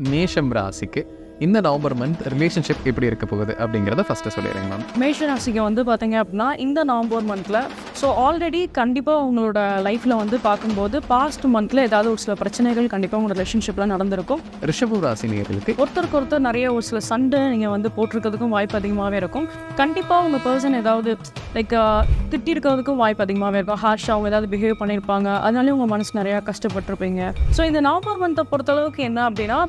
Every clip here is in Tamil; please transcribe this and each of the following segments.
மேஷம் ராசிக்கு இந்த நவம்பர் மந்த் ரிலேஷன்ஷிப் எப்படி இருக்க போகுது அப்படிங்கிறத ஃபஸ்ட்டு சொல்லிடுறேங்க மேம். மேஷ ராசிக்கு வந்து பார்த்தீங்க அப்படின்னா இந்த நவம்பர் மந்தில் ஸோ ஆல்ரெடி கண்டிப்பாக உங்களோட லைஃப்பில் வந்து பார்க்கும்போது பாஸ்ட் மந்தில் ஏதாவது ஒரு சில பிரச்சனைகள் கண்டிப்பாக உங்களோட ரிலேஷன்ஷிப்பில் நடந்திருக்கும். ரிஷப ராசி நேயர்களுக்கு ஒருத்தருக்கு ஒருத்தர் நிறைய ஒரு சில சண்டை நீங்கள் வந்து போட்டிருக்கிறதுக்கும் வாய்ப்பு அதிகமாகவே இருக்கும். கண்டிப்பாக உங்கள் பர்சன் ஏதாவது லைக் திட்டிருக்கிறதுக்கும் வாய்ப்பு அதிகமாகவே இருக்கும். ஹார்ஷாக அவங்க ஏதாவது பிஹேவ் பண்ணியிருப்பாங்க, அதனாலே உங்கள் மனசு நிறையா கஷ்டப்பட்டிருப்பீங்க. ஸோ இந்த நவம்பர் மந்த்தை பொறுத்தளவுக்கு என்ன அப்படின்னா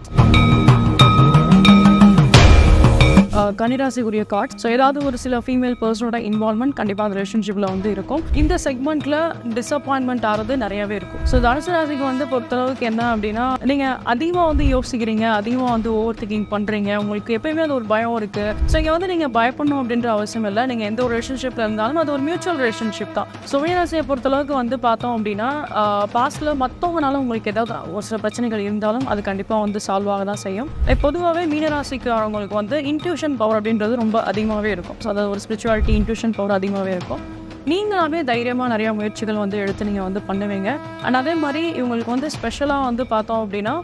கன்னிராசிக்குரிய கார்ட். ஸோ ஏதாவது ஒரு சில ஃபீமேல் பர்சனோட இன்வால்மெண்ட் கண்டிப்பாக அந்த ரிலேஷன்ஷிப்பில் வந்து இருக்கும். இந்த செக்மெண்ட்டில் டிசப்பாயின்மெண்ட் ஆகிறது நிறையாவே இருக்கும். ஸோ தனுசு ராசிக்கு வந்து பொறுத்தளவுக்கு என்ன அப்படின்னா நீங்கள் அதிகமாக வந்து யோசிக்கிறீங்க, அதிகமாக வந்து ஓவர் திங்கிங் பண்ணுறீங்க, உங்களுக்கு எப்பயுமே அது ஒரு பயம் இருக்குது. ஸோ இங்கே வந்து நீங்கள் பயப்படணும் அப்படின்ற அவசியம் இல்லை. நீங்கள் எந்த ஒரு ரிலேஷன்ஷிப்பில் இருந்தாலும் அது ஒரு மியூச்சுவல் ரிலேஷன்ஷிப் தான். ஸோ மீனராசியை பொறுத்தளவுக்கு வந்து பார்த்தோம் அப்படின்னா பாஸ்ட்டில் மற்றவங்கனால உங்களுக்கு ஏதாவது ஒரு சில பிரச்சனைகள் இருந்தாலும் அது கண்டிப்பாக வந்து சால்வ் ஆக தான் செய்யும். பொதுவாகவே மீனராசிக்கு அவங்களுக்கு வந்து இன்ட்யூஷன் பவர் அப்படின்றது ரொம்ப அதிகமாகவே இருக்கும். ஸோ அதாவது ஒரு ஸ்பிரிச்சுவாலிட்டி இன்ட்யூஷன் பவர் அதிகமாகவே இருக்கும். நீங்களாவே தைரியமாக நிறையா முயற்சிகள் வந்து எடுத்து நீங்கள் வந்து பண்ணுவீங்க. அண்ட் அதே மாதிரி இவங்களுக்கு வந்து ஸ்பெஷலாக வந்து பார்த்தோம் அப்படின்னா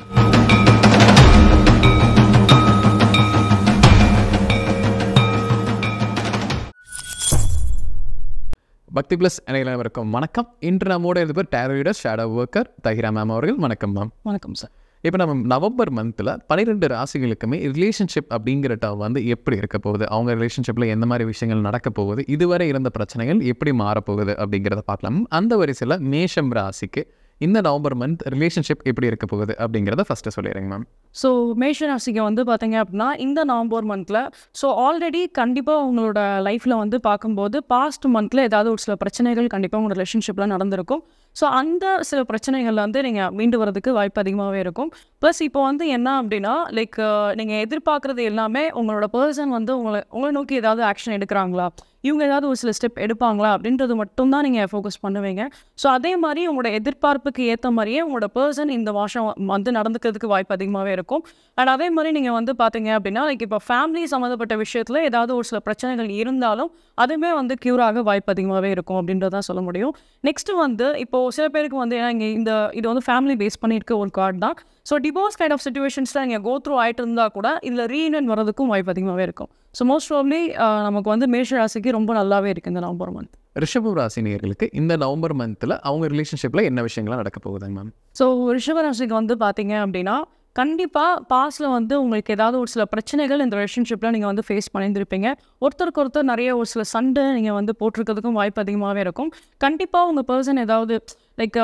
பக்தி பிளஸ் அனைவருக்கும் வணக்கம். இன்று நம்மோட இது பேர் tarot reader shadow worker Tahira ma'am அவர்கள். வணக்கம் மேம். வணக்கம் சார். இப்போ நம்ம நவம்பர் மந்தில் 12 ராசிகளுக்குமே ரிலேஷன்ஷிப் அப்படிங்கிற டேர்ம் வந்து எப்படி இருக்க போகுது, அவங்க ரிலேஷன்ஷிப்பில் எந்த மாதிரி விஷயங்கள் நடக்க போகுது, இதுவரை இருந்த பிரச்சனைகள் எப்படி மாறப்போகுது அப்படிங்கிறத பார்க்கலாம். அந்த வரிசையில் மேஷம் ராசிக்கு இந்த நவம்பர் மந்த் ரிலேஷன்ஷிப் எப்படி இருக்க போகுது அப்படிங்கிறத ஃபஸ்ட்டு சொல்லிடுறேங்க மேம். ஸோ மேஷ ராசிக்கு வந்து பார்த்தீங்க அப்படின்னா இந்த நவம்பர் மந்தில் ஸோ ஆல்ரெடி கண்டிப்பாக உங்களோட லைஃப்பில் வந்து பார்க்கும்போது பாஸ்ட் மந்தில் ஏதாவது ஒரு சில பிரச்சனைகள் கண்டிப்பாக உங்களோட ரிலேஷன்ஷிப்பில் நடந்திருக்கும். ஸோ அந்த சில பிரச்சனைகள் வந்து நீங்கள் மீண்டு வரதுக்கு வாய்ப்பு அதிகமாகவே இருக்கும். ப்ளஸ் இப்போ வந்து என்ன அப்படின்னா லைக் நீங்கள் எதிர்பார்க்குறது எல்லாமே உங்களோட பர்சன் வந்து உங்களை நோக்கி ஏதாவது ஆக்ஷன் எடுக்கிறாங்களா, இவங்க ஏதாவது ஒரு சில ஸ்டெப் எடுப்பாங்களா அப்படின்றது மட்டும்தான் நீங்கள் ஃபோக்கஸ் பண்ணுவீங்க. ஸோ அதே மாதிரி உங்களோட எதிர்பார்ப்புக்கு ஏற்ற மாதிரியே உங்களோட பர்சன் இந்த வருஷம் வந்து நடந்துக்கிறதுக்கு வாய்ப்பு அதிகமாகவே இருக்கும். அண்ட் அதே மாதிரி நீங்கள் வந்து பார்த்தீங்க அப்படின்னா லைக் இப்போ ஃபேமிலி சம்மந்தப்பட்ட விஷயத்தில் ஏதாவது ஒரு சில பிரச்சனைகள் இருந்தாலும் அதுவுமே வந்து க்யூராக வாய்ப்பு அதிகமாகவே இருக்கும் அப்படின்றதான் சொல்ல முடியும். நெக்ஸ்ட்டு வந்து இப்போது சில பேருக்கு வந்து ஏன்னா இங்கே இது வந்து ஃபேமிலி பேஸ் பண்ணியிருக்க ஒரு கார்டு தான். ஸோ டிவோர்ஸ் கைண்ட் ஆஃப் சிச்சுவேஷன்ஸில் நீங்கள் கோ த்ரூ ஆகிட்டு இருந்தால் கூட இதில் ரீயூனியன் வரதுக்கும் வாய்ப்பு அதிகமாகவே இருக்கும். ஸோ மோஸ்ட் ப்ராபப்லி நமக்கு வந்து மேஷ ராசிக்கு ரொம்ப நல்லாவே இருக்குது இந்த நவம்பர் மந்த். ரிஷப ராசி நேயர்களுக்கு இந்த நவம்பர் மந்தில் அவங்க ரிலேஷன்ஷிப்பில் என்ன விஷயங்கள்லாம் நடக்க போகுதுங்க மேம்? ஸோ ரிஷப ராசிக்கு வந்து பார்த்தீங்க அப்படின்னா கண்டிப்பாக பாஸ்டில் வந்து உங்களுக்கு ஏதாவது ஒரு சில பிரச்சனைகள் இந்த ரிலேஷன்ஷிப்பில் நீங்கள் வந்து ஃபேஸ் பண்ணியிருந்திருப்பீங்க. ஒருத்தருக்கு ஒருத்தர் நிறைய ஒரு சில சண்டை நீங்கள் வந்து போட்டிருக்கிறதுக்கும் வாய்ப்பு அதிகமாகவே இருக்கும். கண்டிப்பாக உங்கள் பர்சன் ஏதாவது லைக்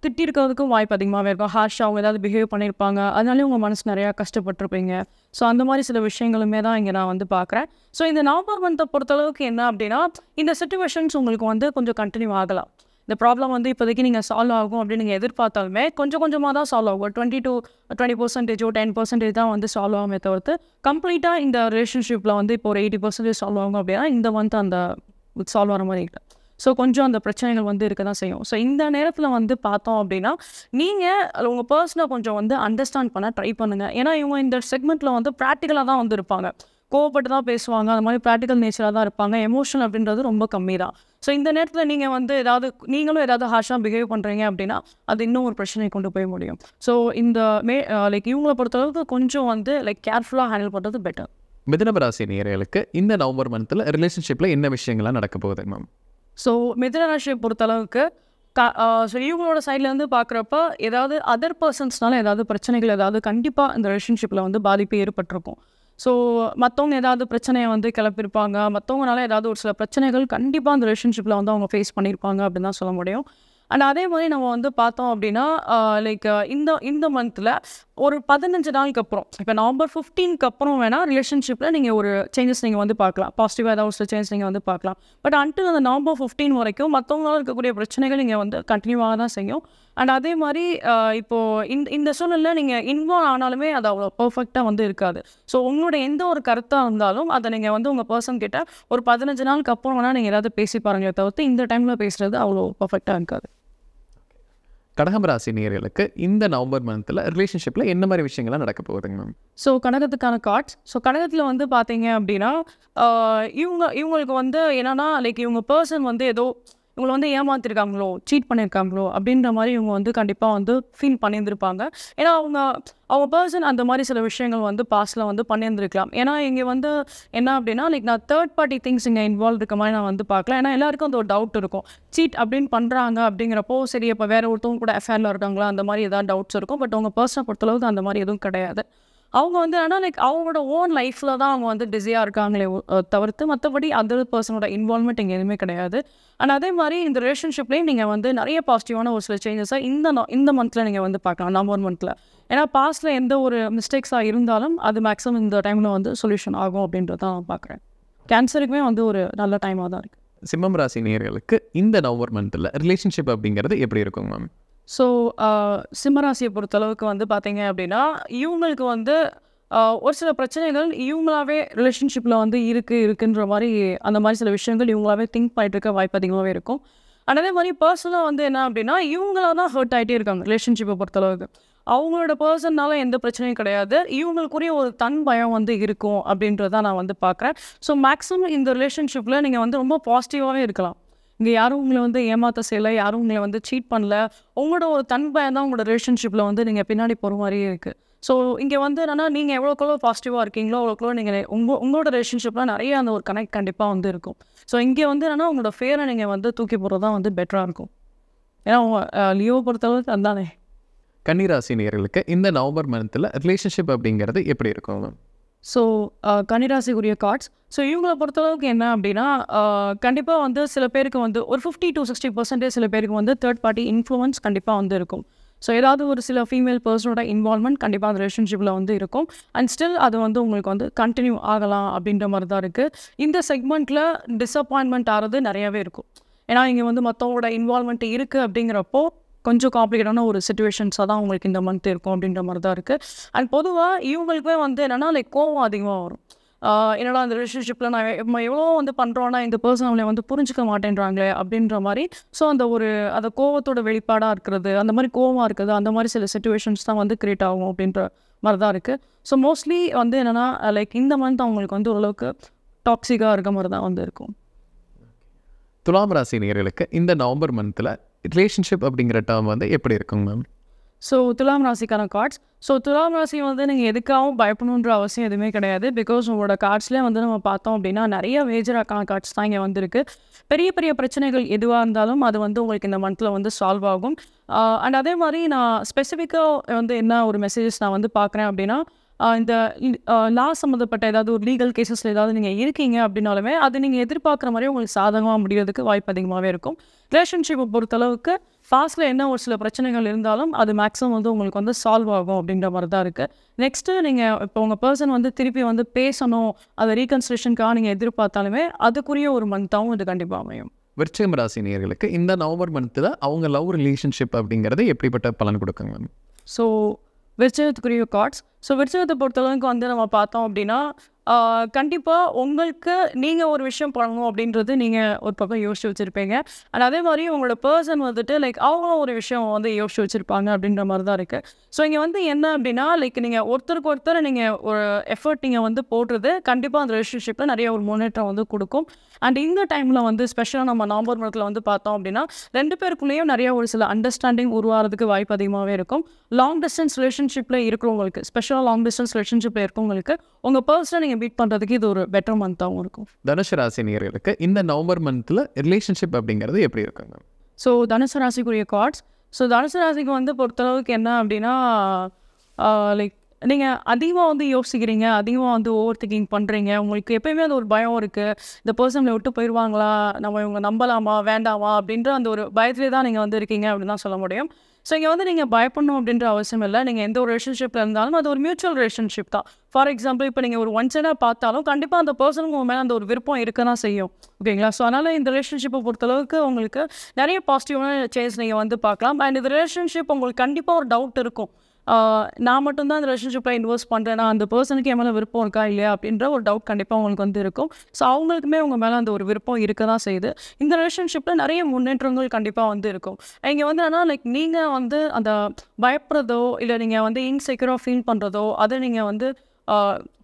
திட்டிருக்கிறதுக்கும் வாய்ப்பு அதிகமாகவே இருக்கும். ஹார்ஷாக அவங்க ஏதாவது பிஹேவ் பண்ணியிருப்பாங்க, அதனாலே உங்கள் மனசு நிறையா கஷ்டப்பட்டிருப்பீங்க. ஸோ அந்த மாதிரி சில விஷயங்களுமே தான் இங்கே நான் வந்து பார்க்குறேன். ஸோ இந்த நவம்பர் மந்த்தை பொறுத்தளவுக்கு என்ன அப்படின்னா இந்த சிச்சுவேஷன்ஸ் உங்களுக்கு வந்து கொஞ்சம் கண்டினியூ ஆகலாம். இந்த ப்ராப்ளம் வந்து இப்போதைக்கு நீங்கள் சால்வ் ஆகும் அப்படின்னு நீங்கள் எதிர்பார்த்தாலுமே கொஞ்சம் கொஞ்சமாக தான் சால்வ் ஆகும். 20 to 20% 10% தான் வந்து சால்வ் ஆகுமே தவிர்த்து கம்ப்ளீட்டாக இந்த ரிலேஷன்ஷிப்பில் வந்து இப்போ ஒரு 80% சால்வ் ஆகும் அப்படின்னா இந்த மந்த் அந்த சால்வ் ஆகிற மாதிரி இல்லை. ஸோ கொஞ்சம் அந்த பிரச்சனைகள் வந்து இருக்க தான் செய்யும். ஸோ இந்த நேரத்தில் வந்து பார்த்தோம் அப்படின்னா நீங்கள் உங்கள் பர்சனை கொஞ்சம் வந்து அண்டர்ஸ்டாண்ட் பண்ண ட்ரை பண்ணுங்கள். ஏன்னா இவங்க இந்த செக்மெண்ட்டில் வந்து ப்ராக்டிக்கலாக தான் வந்து இருப்பாங்க, கோவப்பட்டு தான் பேசுவாங்க, அந்த மாதிரி ப்ராக்டிக்கல் நேச்சராக தான் இருப்பாங்க. எமோஷனல் அப்படின்றது ரொம்ப கம்மி தான். ஸோ இந்த நேரத்தில் நீங்கள் வந்து நீங்களும் ஏதாவது ஹார்ஷாக பிஹேவ் பண்ணுறீங்க அப்படின்னா அது இன்னும் ஒரு பிரச்சனையை கொண்டு போய் முடியும். ஸோ இந்த லைக் இவங்களை பொறுத்தளவுக்கு கொஞ்சம் வந்து லைக் கேர்ஃபுல்லாக ஹேண்டில் பண்ணுறது பெட்டர். மிதுன ராசி நேயர்களுக்கு இந்த நவம்பர் மந்தில் ரிலேஷன்ஷிப்பில் என்ன விஷயங்கள்லாம் நடக்க போகுதுங்க மேம்? ஸோ மிதுன ராசியை பொறுத்தளவுக்கு ஸோ இவங்களோட சைட்லேருந்து பார்க்குறப்ப ஏதாவது அதர் பர்சன்ஸ்னால ஏதாவது பிரச்சனைகள் ஏதாவது கண்டிப்பாக இந்த ரிலேஷன்ஷிப்பில் வந்து பாதிப்பு ஏற்பட்டிருக்கும். ஸோ மற்றவங்க ஏதாவது பிரச்சனையை வந்து கிளப்பியிருப்பாங்க, மற்றவங்களால ஏதாவது ஒரு சில பிரச்சனைகள் கண்டிப்பாக அந்த ரிலேஷன்ஷிப்பில் வந்து அவங்க ஃபேஸ் பண்ணியிருப்பாங்க அப்படின்னு தான் சொல்ல முடியும். அண்ட் அதே மாதிரி நம்ம வந்து பார்த்தோம் அப்படின்னா லைக் இந்த மந்தில் ஒரு 15 நாளுக்கு அப்புறம் இப்போ நவம்பர் 15க்கு அப்புறம் வேணால் ரிலேஷன்ஷிப்பில் நீங்கள் ஒரு சேஞ்சஸ் நீங்கள் வந்து பார்க்கலாம், பாசிட்டிவாக ஏதாவது ஒரு சேஞ்சஸ் நீங்கள் வந்து பார்க்கலாம். பட் அன்டில் அந்த நவம்பர் 15 வரைக்கும் மற்றவங்களால இருக்கக்கூடிய பிரச்சனைகள் நீங்கள் வந்து கண்டினியூவாக தான் செய்யும். அண்ட் அதே மாதிரி இப்போது இந்த சூழ்நிலையில் நீங்கள் இன்வால்வ் ஆனாலுமே அது அவ்வளோ பர்ஃபெக்டாக வந்து இருக்காது. ஸோ உங்களோட எந்த ஒரு கருத்தாக இருந்தாலும் அதை நீங்கள் வந்து உங்கள் பர்சன் கிட்ட ஒரு 15 நாளுக்கு அப்புறம் வேணால் நீங்கள் ஏதாவது பேசி பாருங்களே தவிர்த்து இந்த டைமில் பேசுகிறது அவ்வளோ பர்ஃபெக்டாக இருக்காது. கடகம் ராசி நேயர்களுக்கு இந்த நவம்பர் மந்தில் ரிலேஷன்ஷிப்பில் என்ன மாதிரி விஷயங்கள்லாம் நடக்க போகுதுங்க மேம்? ஸோ கடகத்துக்கான கார்ட்ஸ். ஸோ கடகத்தில் வந்து பார்த்தீங்க அப்படின்னா இவங்களுக்கு வந்து என்னென்னா லைக் இவங்க பர்சன் வந்து ஏதோ இவங்களை வந்து ஏமாத்திருக்காங்களோ, சீட் பண்ணியிருக்காங்களோ அப்படின்ற மாதிரி இவங்க வந்து கண்டிப்பாக வந்து ஃபீல் பண்ணியிருந்திருப்பாங்க. ஏன்னா அவங்க பர்சன் அந்த மாதிரி சில விஷயங்கள் வந்து பாஸ்ட்டில் வந்து பண்ணியிருந்திருக்கலாம். ஏன்னா இங்கே வந்து என்ன அப்படின்னா நான் தேர்ட் பார்ட்டி திங்ஸ் இங்கே இன்வால்வ் இருக்க மாதிரி நான் வந்து பார்க்கலாம். ஏன்னா எல்லாருக்கும் அந்த ஒரு டவுட் இருக்கும். சீட் அப்படின்னு பண்ணுறாங்க அப்படிங்கிறப்போ சரி இப்போ வேறு ஒருத்தவங்க கூட அஃபேரில் இருக்காங்களா அந்த மாதிரி ஏதாவது டவுட்ஸ் இருக்கும். பட் அவங்க பர்சனை பொறுத்தளவுக்கு அந்த மாதிரி எதுவும் கிடையாது. அவங்க வந்து ஆனால் அவங்களோட ஓன் லைஃப்பில் தான் அவங்க வந்து பிஸியாக இருக்காங்களே தவிர்த்து மற்றபடி அதர் பர்சனோட இன்வால்வ்மெண்ட் இங்கே எதுவுமே கிடையாது. அண்ட் அதே மாதிரி இந்த ரிலேஷன்ஷிப்லேயும் நீங்கள் வந்து நிறைய பாசிட்டிவான ஒரு சில சேஞ்சஸை இந்த மந்தில் நீங்கள் வந்து பார்க்கலாம், நவம்பர் மந்தில். ஏன்னா பாஸ்ட்டில் எந்த ஒரு மிஸ்டேக்ஸாக இருந்தாலும் அது மேக்ஸிமம் இந்த டைமில் வந்து சொல்யூஷன் ஆகும் அப்படின்றத நான் பார்க்குறேன். கேன்சருக்குமே வந்து ஒரு நல்ல டைமாக தான் இருக்குது. சிம்மம் ராசி நேயர்களுக்கு இந்த நவம்பர் மந்தில் ரிலேஷன்ஷிப் அப்படிங்கிறது எப்படி இருக்குங்க மேம்? ஸோ சிம்மராசியை பொறுத்தளவுக்கு வந்து பார்த்தீங்க அப்படின்னா இவங்களுக்கு வந்து ஒரு சில பிரச்சனைகள் இவங்களாவே ரிலேஷன்ஷிப்பில் வந்து இருக்குன்ற மாதிரி அந்த மாதிரி சில விஷயங்கள் இவங்களாவே திங்க் பண்ணிட்டு இருக்க வாய்ப்பு அதிகமாகவே இருக்கும். அண்ட் அதே மாதிரி பர்சனலாக வந்து என்ன அப்படின்னா இவங்களாக தான் ஹர்ட் ஆகிட்டே இருக்காங்க ரிலேஷன்ஷிப்பை பொறுத்தளவுக்கு. அவங்களோட பர்சன்னால எந்த பிரச்சனையும் கிடையாது, இவங்களுக்குரிய ஒரு தன் பயம் வந்து இருக்கும் அப்படின்றத நான் வந்து பார்க்குறேன். ஸோ மேக்ஸிமம் இந்த ரிலேஷன்ஷிப்பில் நீங்கள் வந்து ரொம்ப பாசிட்டிவாகவே இருக்கலாம். இங்கே யாரும் உங்களை வந்து ஏமாற்ற செய்யலை, யாரும் உங்களை வந்து சீட் பண்ணல. உங்களோட ஒரு தன் பயம் தான் உங்களோட ரிலேஷன்ஷிப்பில் வந்து நீங்கள் பின்னாடி போகிற மாதிரியே இருக்குது. ஸோ இங்கே வந்து என்னென்னா நீங்கள் எவ்வளோக்கெவ்வளோ பாசிட்டிவாக இருக்கீங்களோ அவ்வளோக்கெவ்வளோ நீங்கள் உங்களோட ரிலேஷன்ஷிப்பில் நிறைய அந்த ஒரு கனெக்ட் கண்டிப்பாக வந்து இருக்கும். ஸோ இங்கே வந்து என்னென்னா உங்களோட ஃபேரை நீங்கள் வந்து தூக்கி போகிறது தான் வந்து பெட்டராக இருக்கும். ஏன்னா லியோ பொறுத்தளவுக்கு அதுதானே. கன்னிராசி நேயர்களுக்கு இந்த நவம்பர் மந்தில் ரிலேஷன்ஷிப் அப்படிங்கிறது எப்படி இருக்கும் மேம்? ஸோ கன்னிராசிக்குரிய கார்ட்ஸ். ஸோ இவங்களை பொறுத்தளவுக்கு என்ன அப்படின்னா கண்டிப்பாக வந்து சில பேருக்கு வந்து ஒரு 50 to 60% சில பேருக்கு வந்து தேர்ட் பார்ட்டி இன்ஃப்ளூயன்ஸ் கண்டிப்பாக வந்து இருக்கும். ஸோ ஏதாவது ஒரு சில ஃபீமேல் பர்சனோட இன்வால்வ்மெண்ட் கண்டிப்பாக அந்த ரிலேஷன்ஷிப்பில் வந்து இருக்கும். அண்ட் ஸ்டில் அது வந்து உங்களுக்கு வந்து கண்டினியூ ஆகலாம் அப்படின்ற மாதிரி தான் இருக்குது. இந்த செக்மெண்ட்டில் டிஸப்பாயின்மெண்ட் ஆகிறது நிறையாவே இருக்கும். ஏன்னா இங்கே வந்து மற்றவங்களோட இன்வால்வ்மெண்ட் இருக்குது அப்படிங்கிறப்போ கொஞ்சம் காம்ப்ளிகேட்டான ஒரு சிச்சுவேஷன்ஸாக தான் உங்களுக்கு இந்த மந்த் இருக்கும் அப்படின்ற மாதிரி தான் இருக்குது. அண்ட் பொதுவாக இவங்களுக்குமே வந்து என்னென்னா கோவம் அதிகமாக வரும். என்னடா அந்த ரிலேஷன்ஷிப்பில் நான் எவ்வளோ வந்து பண்ணுறோன்னா இந்த பர்சன் அவங்களை வந்து புரிஞ்சிக்க மாட்டேன்றாங்களே அப்படின்ற மாதிரி. ஸோ அந்த கோவத்தோட வெளிப்பாடாக இருக்கிறது, அந்த மாதிரி கோவமாக இருக்குது, அந்த மாதிரி சில சிச்சுவேஷன்ஸ் தான் வந்து கிரியேட் ஆகும் அப்படின்ற மாதிரி தான் இருக்குது. ஸோ மோஸ்ட்லி வந்து என்னென்னா இந்த மந்த் அவங்களுக்கு வந்து ஓரளவுக்கு டாக்ஸிக்காக இருக்க மாதிரி தான் வந்து இருக்கும். துலாம் ராசி நேயர்களுக்கு இந்த நவம்பர் மந்தில் ரிலேஷன்ஷிப் அப்படிங்கிற டேர்ம் வந்து எப்படி இருக்குங்க மேம்? ஸோ துலாம் ராசிக்கான கார்ட்ஸ். ஸோ துலாம் ராசி வந்து நீங்கள் எதுக்காகவும் பயப்படணுன்ற அவசியம் எதுவுமே கிடையாது. பிகாஸ் உங்களோட கார்ட்ஸ்லேயே வந்து நம்ம பார்த்தோம் அப்படின்னா நிறைய மேஜராக்கான கார்ட்ஸ் தான் இங்கே வந்திருக்கு. பெரிய பெரிய பிரச்சனைகள் எதுவாக இருந்தாலும் அது வந்து உங்களுக்கு இந்த மந்தில் வந்து சால்வ் ஆகும். அண்ட் அதே மாதிரி நான் ஸ்பெசிஃபிக்காக வந்து என்ன ஒரு மெசேஜஸ் நான் வந்து பார்க்குறேன் அப்படின்னா இந்த லா சம்மந்தப்பட்ட ஏதாவது ஒரு லீகல் கேசஸில் ஏதாவது நீங்கள் இருக்கீங்க அப்படின்னாலுமே அது நீங்கள் எதிர்பார்க்குற மாதிரி உங்களுக்கு சாதகமாக முடிகிறதுக்கு வாய்ப்பு அதிகமாகவே இருக்கும். ரிலேஷன்ஷிப்பை பொறுத்தளவுக்கு பாஸ்ட்டில் என்ன ஒரு சில பிரச்சனைகள் இருந்தாலும் அது மேக்ஸிமம் வந்து உங்களுக்கு வந்து சால்வ் ஆகும் அப்படின்ற மாதிரி தான் இருக்குது. நெக்ஸ்ட்டு நீங்கள் இப்போ உங்கள் பர்சன் வந்து திருப்பி வந்து பேசணும், அதை ரீகன்ஸ்ட்ரக்ஷனுக்காக நீங்கள் எதிர்பார்த்தாலுமே அதுக்குரிய ஒரு மந்த்தாகவும் இது கண்டிப்பாக அமையும். விருச்சிகம் ராசி நேயர்களுக்கு இந்த நவம்பர் மந்தில் அவங்க லவ் ரிலேஷன்ஷிப் அப்படிங்கிறது எப்படிப்பட்ட பலன் கொடுக்குங்க மேம்? ஸோ விருச்சிகத்துக்குரிய கார்ட்ஸ். ஸோ விருச்சிகத்தை பொறுத்தளவுக்கு வந்து நம்ம பார்த்தோம் அப்படின்னா கண்டிப்பாக உங்களுக்கு நீங்கள் ஒரு விஷயம் பண்ணணும் அப்படின்றது நீங்கள் ஒரு பக்கம் யோசிச்சு வச்சுருப்பீங்க. அண்ட் அதே மாதிரி உங்களோட பர்சன் வந்துட்டு அவங்களும் ஒரு விஷயம் வந்து யோசிச்சு வச்சுருப்பாங்க அப்படின்ற மாதிரி தான் இருக்குது. ஸோ இங்கே வந்து என்ன அப்படின்னா நீங்கள் ஒருத்தருக்கு ஒருத்தர் நீங்கள் ஒரு எஃபர்ட் நீங்கள் வந்து போடுறது கண்டிப்பாக அந்த ரிலேஷன்ஷிப்பில் நிறைய ஒரு முன்னேற்றம் வந்து கொடுக்கும். அண்ட் இந்த டைமில் வந்து ஸ்பெஷலாக நம்ம நவம்பர் மந்தில் வந்து பார்த்தோம் அப்படின்னா 2 பேருக்குள்ளேயும் நிறைய ஒரு சில அண்டர்ஸ்டாண்டிங் உருவாகிறதுக்கு வாய்ப்பு அதிகமாகவே இருக்கும். லாங் டிஸ்டன்ஸ் ரிலேஷன்ஷிப்பில் இருக்கிறவங்களுக்கு, ஸ்பெஷலாக லாங் டிஸ்டன்ஸ் ரிலேஷன்ஷிப்பில் இருக்கவங்களுக்கு உங்கள் பர்சனை நீங்கள் மீட் பண்ணுறதுக்கு இது ஒரு பெட்டர் மந்தாகவும் இருக்கும். தனுசு ராசி நேயர்களுக்கு இந்த நவம்பர் மந்தில் ரிலேஷன்ஷிப் அப்படிங்கிறது எப்படி இருக்குங்க? ஸோ தனுசு ராசிக்குரிய கார்ட்ஸ். ஸோ தனுசு ராசிக்கு வந்து பொறுத்தளவுக்கு என்ன அப்படின்னா நீங்கள் அதிகமாக வந்து யோசிக்கிறீங்க, அதிகமாக வந்து ஓவர் திங்கிங் பண்ணுறீங்க. உங்களுக்கு எப்போயுமே அது ஒரு பயம் இருக்குது, இந்த பர்சனை விட்டு போயிடுவாங்களா, நம்ம இவங்க நம்பலாமா வேண்டாமா அப்படின்ற அந்த ஒரு பயத்திலே தான் நீங்கள் வந்து இருக்கீங்க அப்படின்னு தான் சொல்ல முடியும். ஸோ இங்கே வந்து நீங்கள் பயப்படணும் அப்படின்ற அவசியம் இல்லை. நீங்கள் எந்த ஒரு ரிலேஷன்ஷிப்பில் இருந்தாலும் அது ஒரு மியூச்சுவல் ரிலேஷன்ஷிப் தான். ஃபார் எக்ஸாம்பிள் இப்போ நீங்கள் ஒரு ஒன் சைடாக பார்த்தாலும் கண்டிப்பாக அந்த பர்சனுக்கு உங்கள் மேலே அந்த ஒரு விருப்பம் இருக்க தான் செய்யும். ஓகேங்களா? ஸோ அதனால் இந்த ரிலேஷன்ஷிப்பை பொறுத்தளவுக்கு உங்களுக்கு நிறைய பாசிட்டிவான சேஞ்ச் நீங்கள் வந்து பார்க்கலாம். அண்ட் இந்த ரிலேஷன்ஷிப் உங்களுக்கு கண்டிப்பாக ஒரு டவுட் இருக்கும், நான் மட்டும்தான் அந்த ரிலேஷன்ஷிப்பில் இன்வெஸ்ட் பண்ணுறேன்னா அந்த பர்சனுக்கு என் மேலே விருப்பம் இருக்கா இல்லையா அப்படின்ற ஒரு டவுட் கண்டிப்பாக உங்களுக்கு வந்து இருக்கும். ஸோ அவங்களுக்குமே உங்கள் மேலே அந்த ஒரு விருப்பம் இருக்க தான் செய்யுது. இந்த ரிலேஷன்ஷிப்பில் நிறைய முன்னேற்றங்கள் கண்டிப்பாக வந்து இருக்கும். இங்கே வந்து ஆனால் நீங்கள் வந்து அந்த பயப்படுறதோ இல்லை நீங்கள் வந்து இன்செக்யூராக ஃபீல் பண்ணுறதோ அதை நீங்கள் வந்து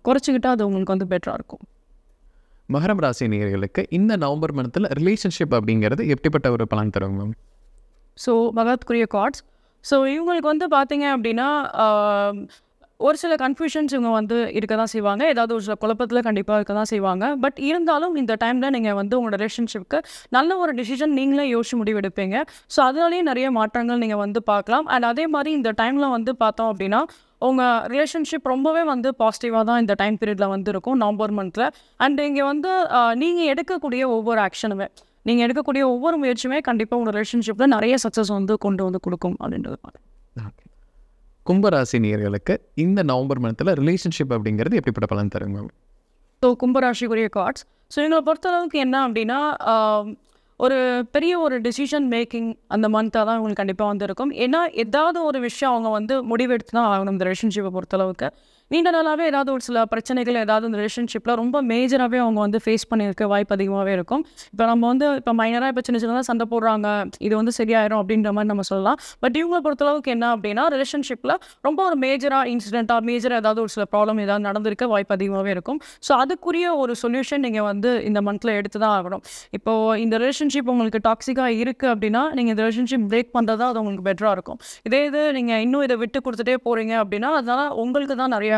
குறைச்சிக்கிட்டால் அது உங்களுக்கு வந்து பெட்டராக இருக்கும். மகரம் ராசி நேயர்களுக்கு இந்த நவம்பர் மந்த்தில் ரிலேஷன்ஷிப் அப்படிங்கிறது எப்படிப்பட்ட ஒரு பலன் தரும் மேம்? ஸோ மகத்துக்குரிய கார்ட்ஸ். ஸோ இவங்களுக்கு வந்து பார்த்தீங்க அப்படின்னா ஒரு சில கன்ஃபியூஷன்ஸ் இவங்க வந்து இருக்க தான் செய்வாங்க. ஏதாவது ஒரு சில குழப்பத்தில் கண்டிப்பாக இருக்க தான் செய்வாங்க. பட் இருந்தாலும் இந்த டைமில் நீங்கள் வந்து உங்களோட ரிலேஷன்ஷிப்க்கு நல்ல ஒரு டிசிஷன் நீங்களே யோசிச்சு முடிவெடுப்பீங்க. ஸோ அதனாலேயே நிறைய மாற்றங்கள் நீங்கள் வந்து பார்க்கலாம். அண்ட் அதே மாதிரி இந்த டைமில் வந்து பார்த்தோம் அப்படின்னா உங்கள் ரிலேஷன்ஷிப் ரொம்பவே வந்து பாசிட்டிவாக தான் இந்த டைம் பீரியடில் வந்து இருக்கும் நவம்பர் மந்தில். அண்ட் இங்கே வந்து நீங்கள் எடுக்கக்கூடிய ஒவ்வொரு ஆக்ஷனுமே, நீங்கள் எடுக்கக்கூடிய ஒவ்வொரு முயற்சியுமே கண்டிப்பாக உங்கள் ரிலேஷன்ஷிப்பில் நிறைய சக்ஸஸ் வந்து கொண்டு வந்து கொடுக்கும் அப்படின்றது பார்க்கலாம். கும்பராசி நேயர்களுக்கு இந்த நவம்பர் மந்த்தில் ரிலேஷன்ஷிப் அப்படிங்கிறது எப்படிப்பட்ட பலன் தருங்க? So கும்பராசிக்குரிய cards. ஸோ எங்களை பொறுத்தளவுக்கு என்ன அப்படின்னா ஒரு பெரிய ஒரு டெசிஷன் மேக்கிங் அந்த மந்த்தாக தான் உங்களுக்கு கண்டிப்பாக வந்து இருக்கும். ஏன்னா ஏதாவது ஒரு விஷயம் அவங்க வந்து முடிவெடுத்து தான் ஆகணும் இந்த ரிலேஷன்ஷிப்பை பொறுத்தளவுக்கு. நீண்ட நாளாகவே ஏதாவது ஒரு சில பிரச்சனைகள் ஏதாவது இந்த ரிலேஷன்ஷிப்பில் ரொம்ப மேஜராகவே அவங்க வந்து ஃபேஸ் பண்ணியிருக்க வாய்ப்பு அதிகமாகவே இருக்கும். இப்போ நம்ம வந்து இப்போ மைனராக இப்போ சின்ன சின்னதாக சண்டை போடுறாங்க, இது வந்து சரியாயிரும் அப்படின்ற மாதிரி நம்ம சொல்லலாம். பட் இவங்களை பொறுத்தளவுக்கு என்ன அப்படின்னா ரிலேஷன்ஷிப்பில் ரொம்ப ஒரு மேஜராக மேஜராக ஏதாவது ஒரு சில ப்ராப்ளம் ஏதாவது நடந்திருக்க வாய்ப்பு அதிகமாகவே இருக்கும். ஸோ அதுக்குரிய ஒரு சொல்யூஷன் நீங்கள் வந்து இந்த மந்தில் எடுத்து தான் ஆகணும். இப்போது இந்த ரிலேஷன்ஷிப் உங்களுக்கு டாக்ஸிக்காக இருக்குது அப்படின்னா நீங்கள் இந்த ரிலேஷன்ஷிப் பிரேக் பண்ணுறது தான் அது உங்களுக்கு பெட்டராக இருக்கும். இது நீங்கள் இன்னும் இதை விட்டு கொடுத்துட்டே போகிறீங்க அப்படின்னா அதனால் உங்களுக்கு தான் நிறையா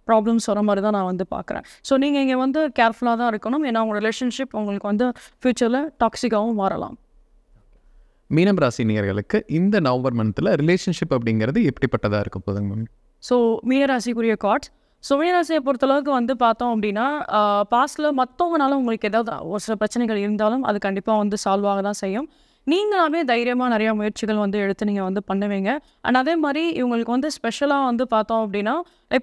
ப்ராப்ளம்ஸ் வர மாதிரி தான் நான் வந்து பார்க்குறேன். ஸோ நீங்கள் இங்கே வந்து கேர்ஃபுல்லாக தான் இருக்கணும். ஏன்னா உங்கள் ரிலேஷன்ஷிப் உங்களுக்கு வந்து ஃப்யூச்சரில் டாக்ஸிக்காகவும் மாறலாம். மீனம் ராசி நேயர்களுக்கு இந்த நவம்பர் மந்த்தில் ரிலேஷன்ஷிப் அப்படிங்கிறது எப்படிப்பட்டதாக இருக்க போதுங்க மேம்? ஸோ மீனராசிக்குரிய கார்ட்ஸ். ஸோ மீனராசியை பொறுத்தளவுக்கு வந்து பார்த்தோம் அப்படின்னா பாஸ்டில் மற்றவங்கனால உங்களுக்கு ஏதாவது ஒரு சில பிரச்சனைகள் இருந்தாலும் அது கண்டிப்பாக வந்து சால்வ் ஆக தான் செய்யும். நீங்களாவே தைரியமாக நிறையா முயற்சிகள் வந்து எடுத்து நீங்கள் வந்து பண்ணுவீங்க. அண்ட் அதே மாதிரி இவங்களுக்கு வந்து ஸ்பெஷலாக வந்து பார்த்தோம் அப்படின்னா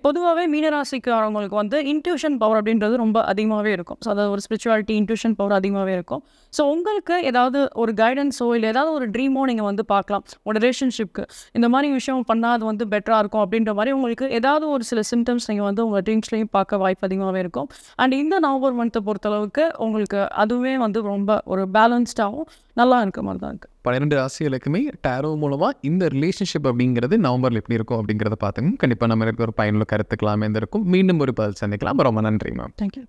பொதுவாகவே மீனராசிக்காரவங்களுக்கு வந்து இன்ட்யூஷன் பவர் அப்படின்றது ரொம்ப அதிகமாகவே இருக்கும். ஸோ அதாவது ஒரு ஸ்பிரிச்சுவாலிட்டி இன்ட்யூஷன் பவர் அதிகமாகவே இருக்கும். ஸோ உங்களுக்கு ஏதாவது ஒரு கைடன்ஸோ இல்லை ஏதாவது ஒரு ட்ரீமோ நீங்கள் வந்து பார்க்கலாம். உங்களோட ரிலேஷன்ஷிப்க்கு இந்த மாதிரி விஷயம் பண்ணால் அது வந்து பெட்டராக இருக்கும் அப்படின்ற மாதிரி உங்களுக்கு ஏதாவது ஒரு சில சிம்டம்ஸ் நீங்கள் வந்து உங்கள் ட்ரீம்ஸ்லேயும் பார்க்க வாய்ப்பு அதிகமாகவே இருக்கும். அண்ட் இந்த நவம்பர் மந்த்தை பொறுத்தளவுக்கு உங்களுக்கு அதுவே வந்து ரொம்ப ஒரு பேலன்ஸ்டாகவும் நல்லா இருக்க மாதிரி தான் இருக்குது. 12 ராசிகளுக்குமே டேரோ மூலமாக இந்த ரிலேஷன்ஷிப் அப்படிங்கிறது நவம்பரில் எப்படி இருக்கும் அப்படிங்கிறத பார்த்துங்க. கண்டிப்பாக நம்ம ஒரு பயனுள்ள கருத்துக்களாமே இருந்திருக்கும். மீண்டும் ஒரு பதில் சந்திக்கலாம். ரொம்ப நன்றி மேம். தேங்க்யூ.